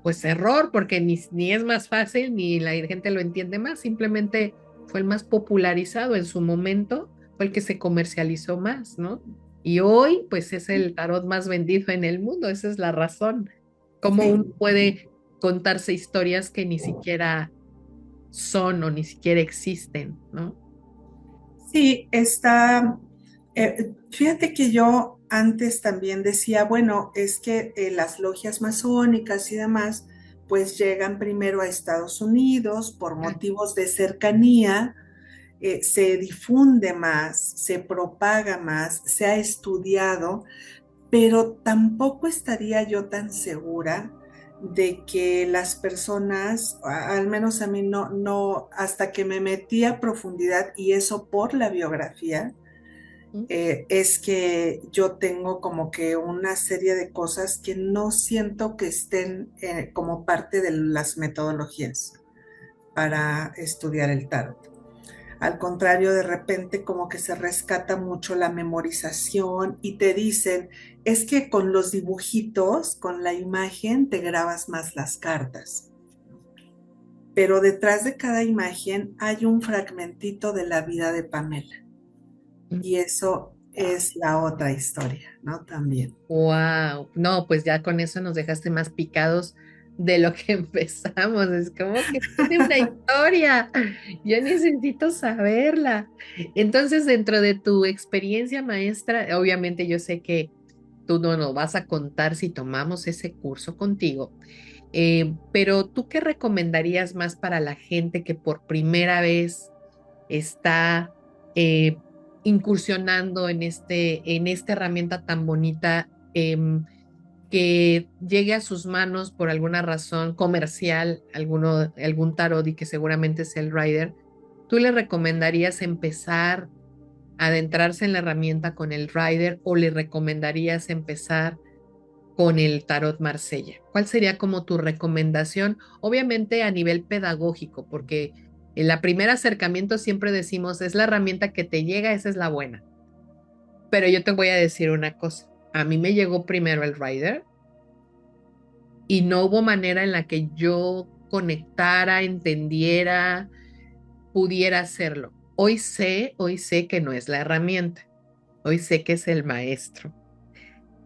[SPEAKER 1] pues error, porque ni es más fácil, ni la gente lo entiende más, simplemente fue el más popularizado en su momento, fue el que se comercializó más, ¿no? Y hoy, pues es el tarot más vendido en el mundo, esa es la razón. Cómo
[SPEAKER 2] sí,
[SPEAKER 1] uno puede contarse historias que ni siquiera son o ni siquiera existen, ¿no?
[SPEAKER 2] sí, está. Fíjate que yo antes también decía, bueno, es que las logias masónicas y demás, pues llegan primero a Estados Unidos por motivos de cercanía, se difunde más, se propaga más, se ha estudiado, pero tampoco estaría yo tan segura de que las personas, al menos a mí no, hasta que me metí a profundidad y eso por la biografía,
[SPEAKER 1] ¿Mm?
[SPEAKER 2] es que yo tengo como que una serie de cosas que no siento que estén como parte de las metodologías para estudiar el tarot. Al contrario, de repente como que se rescata mucho la memorización y te dicen, es que con los dibujitos, con la imagen, te grabas más las cartas. Pero detrás de cada imagen hay un fragmentito de la vida de Pamela. Y eso es la otra historia, ¿no? También.
[SPEAKER 1] Wow, no, pues ya con eso nos dejaste más picados de lo que empezamos. Es como que tiene una historia. Yo necesito saberla. Entonces, dentro de tu experiencia maestra, obviamente yo sé que tú no nos vas a contar si tomamos ese curso contigo, pero ¿tú qué recomendarías más para la gente que por primera vez está incursionando en esta herramienta tan bonita, que llegue a sus manos por alguna razón comercial, algún tarot y que seguramente es el Rider, ¿tú le recomendarías empezar a adentrarse en la herramienta con el Rider o le recomendarías empezar con el tarot Marsella? ¿Cuál sería como tu recomendación? Obviamente a nivel pedagógico, porque en la primer acercamiento siempre decimos, es la herramienta que te llega, esa es la buena. Pero yo te voy a decir una cosa, a mí me llegó primero el Rider y no hubo manera en la que yo conectara, entendiera, pudiera hacerlo. Hoy sé que no es la herramienta, hoy sé que es el maestro,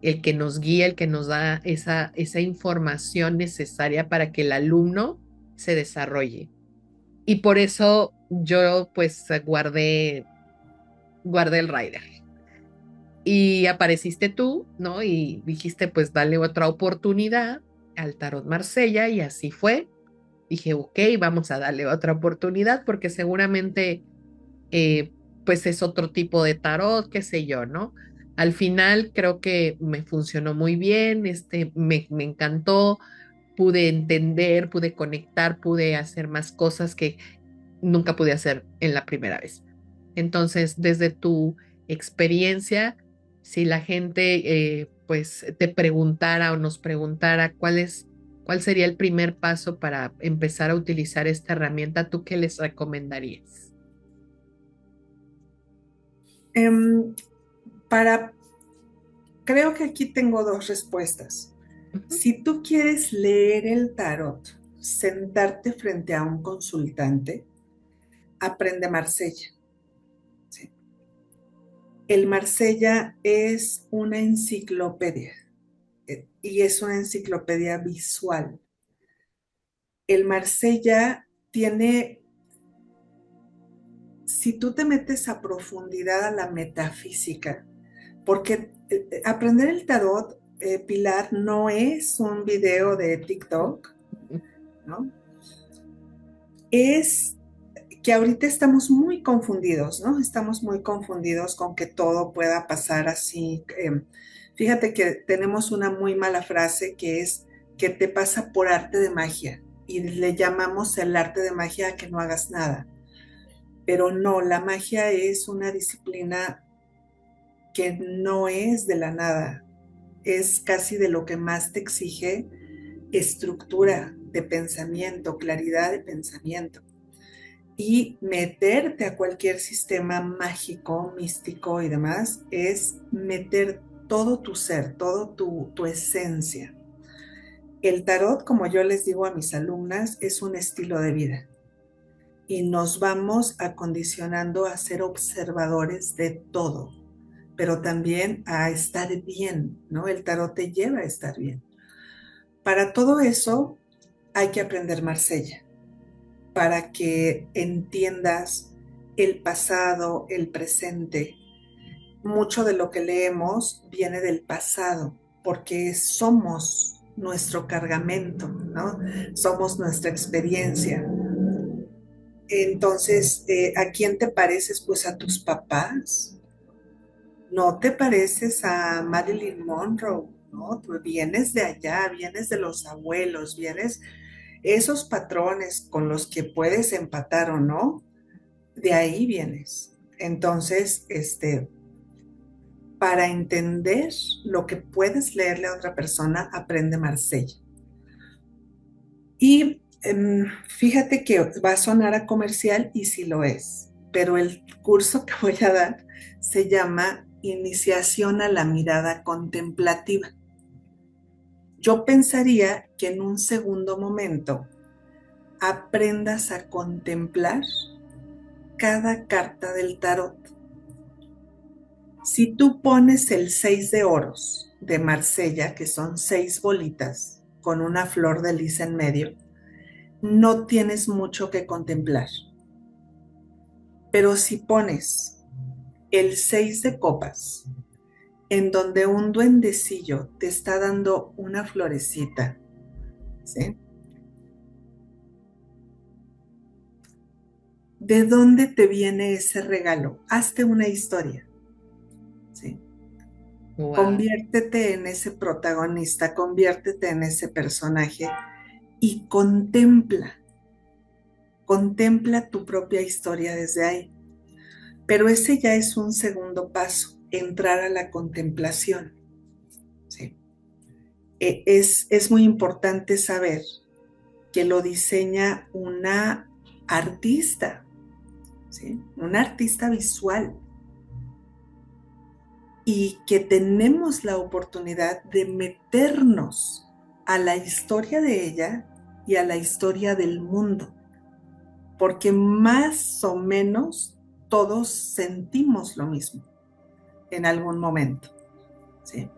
[SPEAKER 1] el que nos guía, el que nos da esa información necesaria para que el alumno se desarrolle. Y por eso yo pues guardé el rider. Y apareciste tú, ¿no? Y dijiste, pues dale otra oportunidad al Tarot Marsella y así fue. Dije, ok, vamos a darle otra oportunidad porque seguramente eh, pues es otro tipo de tarot, qué sé yo, ¿no? Al final creo que me funcionó muy bien, me encantó, pude entender, pude conectar, pude hacer más cosas que nunca pude hacer en la primera vez. Entonces, desde tu experiencia, si la gente pues te preguntara o nos preguntara cuál sería el primer paso para empezar a utilizar esta herramienta, ¿tú qué les recomendarías?
[SPEAKER 2] Em, para, creo que aquí tengo dos respuestas.
[SPEAKER 1] Ujú,
[SPEAKER 2] Si tú quieres leer el tarot, sentarte frente a un consultante, aprende Marsella. ¿Sí? El Marsella es una enciclopedia y es una enciclopedia visual. El Marsella tiene, si tú te metes a profundidad a la metafísica, porque aprender el tarot, Pilar, no es un video de TikTok, ¿no? Es que ahorita estamos muy confundidos, ¿no? Estamos muy confundidos con que todo pueda pasar así. Fíjate que tenemos una muy mala frase que es que te pasa por arte de magia y le llamamos el arte de magia a que no hagas nada. Pero no, la magia es una disciplina que no es de la nada, es casi de lo que más te exige estructura de pensamiento, claridad de pensamiento. Y meterte a cualquier sistema mágico, místico y demás es meter todo tu ser, todo tu esencia. El tarot, como yo les digo a mis alumnas, es un estilo de vida y nos vamos acondicionando a ser observadores de todo, pero también a estar bien, ¿no? El tarot te lleva a estar bien. Para todo eso hay que aprender Marsella, para que entiendas el pasado, el presente. Mucho de lo que leemos viene del pasado, porque somos nuestro cargamento, ¿no? Somos nuestra experiencia. Entonces, ¿a quién te pareces? Pues a tus papás. No te pareces a Marilyn Monroe, ¿no? Tú vienes de allá, vienes de los abuelos, vienes esos patrones con los que puedes empatar o no, de ahí vienes. Entonces, para entender lo que puedes leerle a otra persona, aprende Marsella. Y fíjate que va a sonar a comercial y sí lo es, pero el curso que voy a dar se llama Iniciación a la mirada contemplativa. Yo pensaría que en un segundo momento aprendas a contemplar cada carta del tarot. Si tú pones el 6 de oros de Marsella, que son 6 bolitas con una flor de lis en medio, no tienes mucho que contemplar. Pero si pones el 6 de copas, en donde un duendecillo te está dando una florecita, ¿sí? ¿De dónde te viene ese regalo? Hazte una historia, ¿sí?
[SPEAKER 1] Wow.
[SPEAKER 2] Conviértete en ese protagonista, conviértete en ese personaje y contempla tu propia historia desde ahí. Pero ese ya es un segundo paso, entrar a la contemplación, ¿sí? Es muy importante saber que lo diseña una artista, ¿sí? Una artista visual y que tenemos la oportunidad de meternos a la historia de ella y a la historia del mundo, porque más o menos todos sentimos lo mismo en algún momento, ¿sí?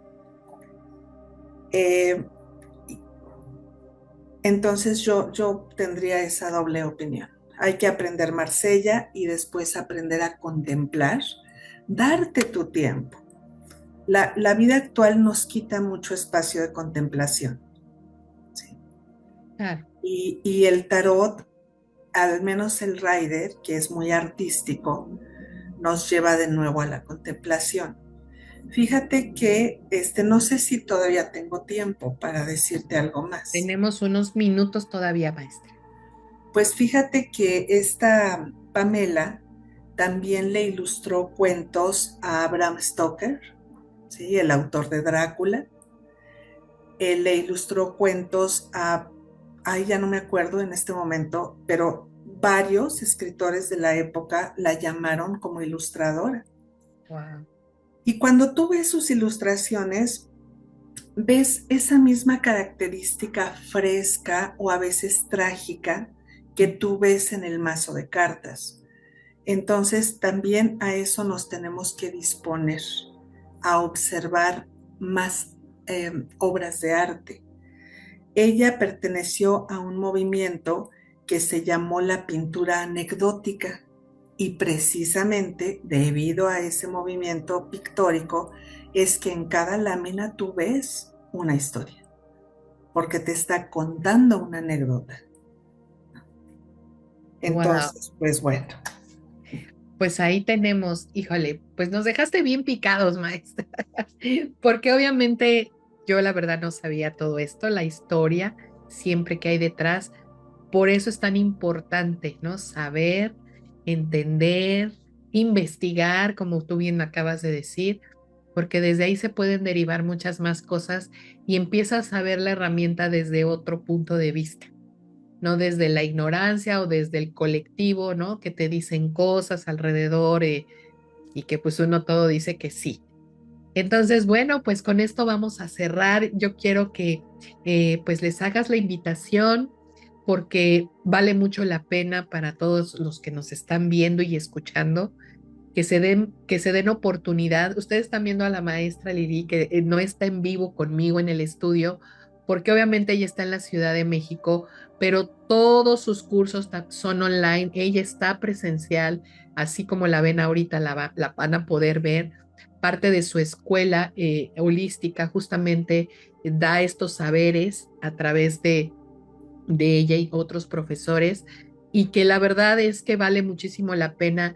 [SPEAKER 2] Eh, entonces yo tendría esa doble opinión. Hay que aprender Marsella y después aprender a contemplar, darte tu tiempo. La vida actual nos quita mucho espacio de contemplación, ¿sí?
[SPEAKER 1] Claro.
[SPEAKER 2] Y el tarot, al menos el Rider, que es muy artístico, nos lleva de nuevo a la contemplación. Fíjate que no sé si todavía tengo tiempo para decirte algo más.
[SPEAKER 1] Tenemos unos minutos todavía, maestra.
[SPEAKER 2] Pues fíjate que esta Pamela también le ilustró cuentos a Bram Stoker, ¿sí? El autor de Drácula. Él le ilustró cuentos a, ay, ya no me acuerdo en este momento, pero varios escritores de la época la llamaron como ilustradora.
[SPEAKER 1] Wow.
[SPEAKER 2] Y cuando tú ves sus ilustraciones, ves esa misma característica fresca o a veces trágica que tú ves en el mazo de cartas. Entonces también a eso nos tenemos que disponer, a observar más obras de arte. Ella perteneció a un movimiento que se llamó la pintura anecdótica y precisamente debido a ese movimiento pictórico es que en cada lámina tú ves una historia, porque te está contando una anécdota.
[SPEAKER 1] Wow.
[SPEAKER 2] Entonces, pues bueno,
[SPEAKER 1] Pues ahí tenemos, híjole, pues nos dejaste bien picados, maestra, porque obviamente yo la verdad no sabía todo esto, la historia siempre que hay detrás. Por eso es tan importante, ¿no? Saber, entender, investigar, como tú bien acabas de decir, porque desde ahí se pueden derivar muchas más cosas y empiezas a ver la herramienta desde otro punto de vista, no desde la ignorancia o desde el colectivo, ¿no? Que te dicen cosas alrededor y que pues uno todo dice que sí. Entonces, bueno, pues con esto vamos a cerrar. Yo quiero que pues les hagas la invitación porque vale mucho la pena para todos los que nos están viendo y escuchando que se den oportunidad. Ustedes están viendo a la maestra Lili que no está en vivo conmigo en el estudio porque obviamente ella está en la Ciudad de México, pero todos sus cursos son online. Ella está presencial, así como la ven ahorita, la van a poder ver parte de su escuela holística justamente da estos saberes a través de ella y otros profesores y que la verdad es que vale muchísimo la pena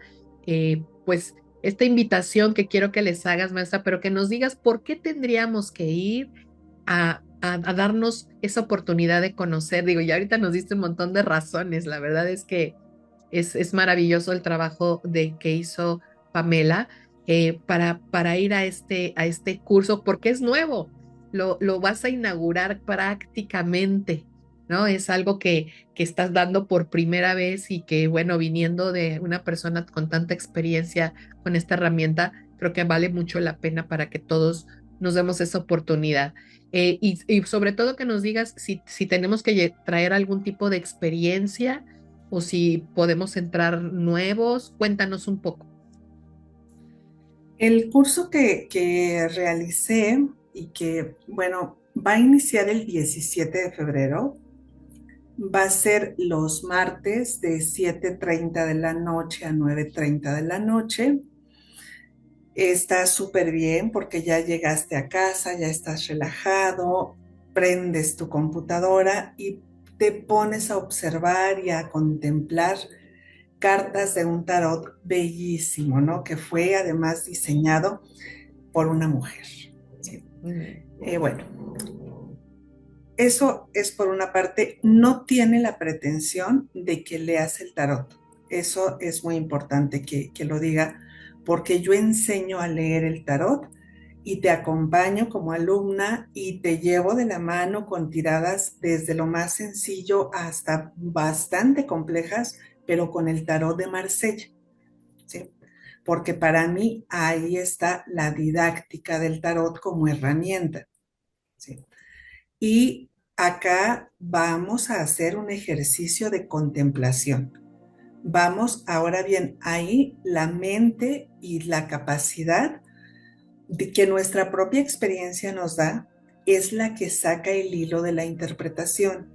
[SPEAKER 1] pues esta invitación que quiero que les hagas, maestra, pero que nos digas por qué tendríamos que ir a darnos esa oportunidad de conocer. Digo, y ahorita nos diste un montón de razones, la verdad es que es maravilloso el trabajo que hizo Pamela para ir a este curso, porque es nuevo, lo vas a inaugurar prácticamente, ¿no? Es algo que estás dando por primera vez y que, bueno, viniendo de una persona con tanta experiencia con esta herramienta, creo que vale mucho la pena para que todos nos demos esa oportunidad. Y sobre todo que nos digas si tenemos que traer algún tipo de experiencia o si podemos entrar nuevos, cuéntanos un poco.
[SPEAKER 2] el curso que realicé y que, bueno, va a iniciar el 17 de febrero, va a ser los martes de 7:30 de la noche a 9:30 de la noche. Está súper bien porque ya llegaste a casa, ya estás relajado, prendes tu computadora y te pones a observar y a contemplar cartas de un tarot bellísimo, ¿no? Que fue además diseñado por una mujer. ¿Sí?
[SPEAKER 1] Mm.
[SPEAKER 2] Bueno, eso es por una parte, no tiene la pretensión de que leas el tarot. Eso es muy importante que lo diga, porque yo enseño a leer el tarot y te acompaño como alumna y te llevo de la mano con tiradas desde lo más sencillo hasta bastante complejas, pero con el tarot de Marsella, ¿sí? Porque para mí ahí está la didáctica del tarot como herramienta, ¿sí? Y acá vamos a hacer un ejercicio de contemplación. Vamos, ahora bien, ahí la mente y la capacidad de que nuestra propia experiencia nos da es la que saca el hilo de la interpretación,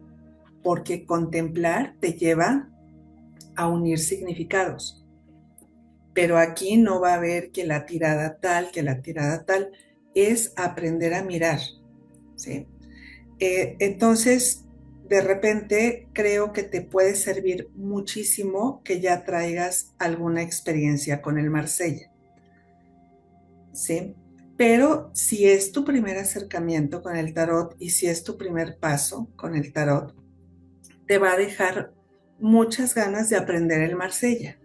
[SPEAKER 2] porque contemplar te lleva a unir significados. Pero aquí no va a haber que la tirada tal, que la tirada tal, es aprender a mirar, ¿sí? Entonces, de repente, creo que te puede servir muchísimo que ya traigas alguna experiencia con el Marsella, ¿sí? Pero si es tu primer acercamiento con el tarot y si es tu primer paso con el tarot, te va a dejar muchas ganas de aprender el Marsella.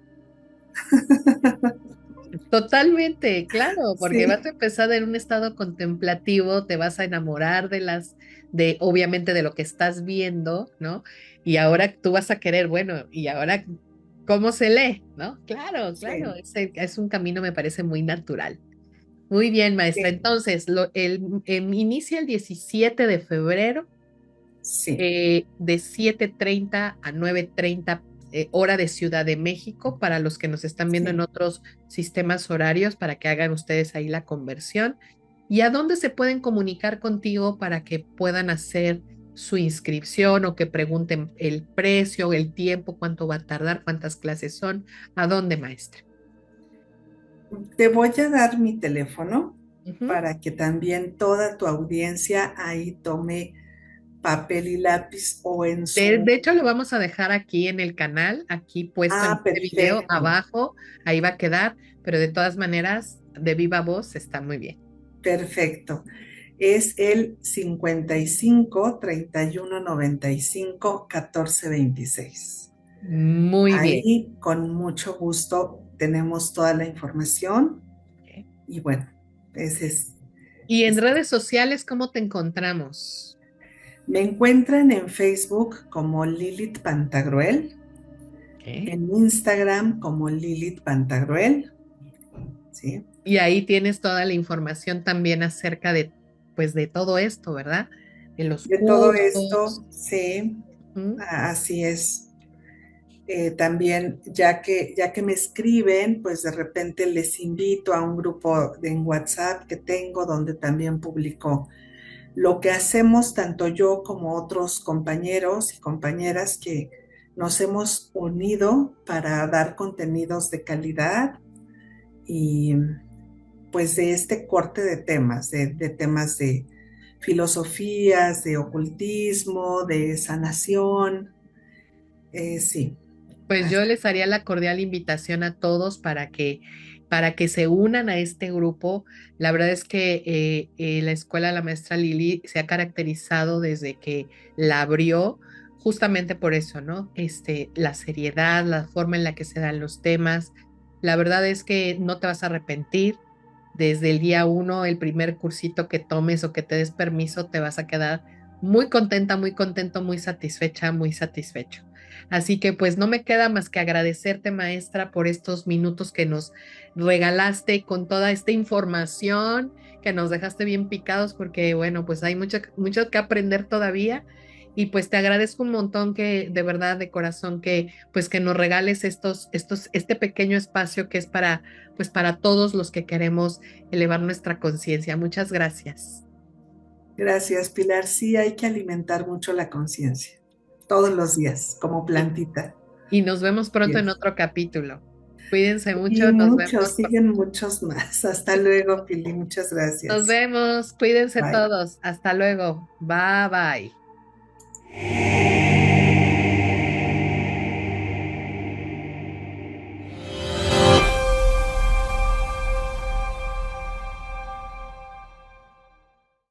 [SPEAKER 1] Totalmente, claro, porque vas
[SPEAKER 2] Sí,
[SPEAKER 1] a empezar en un estado contemplativo, te vas a enamorar de obviamente de lo que estás viendo, ¿no? Y ahora tú vas a querer, bueno, y ahora, ¿cómo se lee? ¿No? Claro, claro,
[SPEAKER 2] sí,
[SPEAKER 1] es un camino, me parece muy natural. Muy bien, maestra.
[SPEAKER 2] sí,
[SPEAKER 1] Entonces, inicia el 17 de febrero
[SPEAKER 2] sí,
[SPEAKER 1] de 7:30 a 9:30 hora de Ciudad de México para los que nos están viendo en
[SPEAKER 2] sí.
[SPEAKER 1] otros sistemas horarios para que hagan ustedes ahí la conversión. ¿Y a dónde se pueden comunicar contigo para que puedan hacer su inscripción o que pregunten el precio, el tiempo, cuánto va a tardar, cuántas clases son? ¿A dónde, maestra?
[SPEAKER 2] Te voy a dar mi teléfono
[SPEAKER 1] Ujú.
[SPEAKER 2] para que también toda tu audiencia ahí tome papel y lápiz o en
[SPEAKER 1] De
[SPEAKER 2] su...
[SPEAKER 1] hecho, lo vamos a dejar aquí en el canal, aquí puesto en
[SPEAKER 2] Ah,
[SPEAKER 1] este video,
[SPEAKER 2] perfecto,
[SPEAKER 1] abajo, ahí va a quedar, pero de todas maneras, de viva voz está muy bien.
[SPEAKER 2] perfecto. Es el 55 31 95 14 26.
[SPEAKER 1] Muy bien.
[SPEAKER 2] Ahí con mucho gusto tenemos toda la información y bueno, ese
[SPEAKER 1] Y en
[SPEAKER 2] es-
[SPEAKER 1] redes sociales, ¿cómo te encontramos?
[SPEAKER 2] me encuentran en Facebook como Lilith Pantagruel,
[SPEAKER 1] Ok.
[SPEAKER 2] en Instagram como Lilith Pantagruel, ¿sí?
[SPEAKER 1] Y ahí tienes toda la información también acerca de, pues, de todo esto, ¿verdad? De los
[SPEAKER 2] De todo
[SPEAKER 1] cursos.
[SPEAKER 2] esto, sí,
[SPEAKER 1] Ujú.
[SPEAKER 2] así es. También, ya que me escriben, pues de repente les invito a un grupo en WhatsApp que tengo donde también publico lo que hacemos tanto yo como otros compañeros y compañeras que nos hemos unido para dar contenidos de calidad y pues de este corte de temas, de temas de filosofías, de ocultismo, de sanación, sí.
[SPEAKER 1] Pues yo les haría la cordial invitación a todos para que se unan a este grupo. La verdad es que la escuela de la maestra Lili se ha caracterizado desde que la abrió, justamente por eso, ¿no? La seriedad, la forma en la que se dan los temas. La verdad es que no te vas a arrepentir. Desde el día uno, el primer cursito que tomes o que te des permiso, te vas a quedar muy contenta, muy contento, muy satisfecha, muy satisfecho. Así que pues no me queda más que agradecerte, maestra, por estos minutos que nos regalaste con toda esta información, que nos dejaste bien picados, porque bueno, pues hay mucho, mucho que aprender todavía. Y pues te agradezco un montón que de verdad, de corazón, que pues que nos regales este pequeño espacio que es para, pues para todos los que queremos elevar nuestra conciencia. Muchas gracias.
[SPEAKER 2] Gracias, Pilar. Sí, hay que alimentar mucho la conciencia, todos los días, como
[SPEAKER 1] Y,
[SPEAKER 2] plantita.
[SPEAKER 1] y nos vemos pronto en
[SPEAKER 2] Bien.
[SPEAKER 1] otro capítulo. Cuídense
[SPEAKER 2] Y
[SPEAKER 1] mucho,
[SPEAKER 2] muchos, siguen muchos más. Hasta luego, Pili. Muchas
[SPEAKER 1] nos
[SPEAKER 2] gracias.
[SPEAKER 1] vemos, cuídense
[SPEAKER 2] Bye.
[SPEAKER 1] todos. Hasta luego. Bye bye.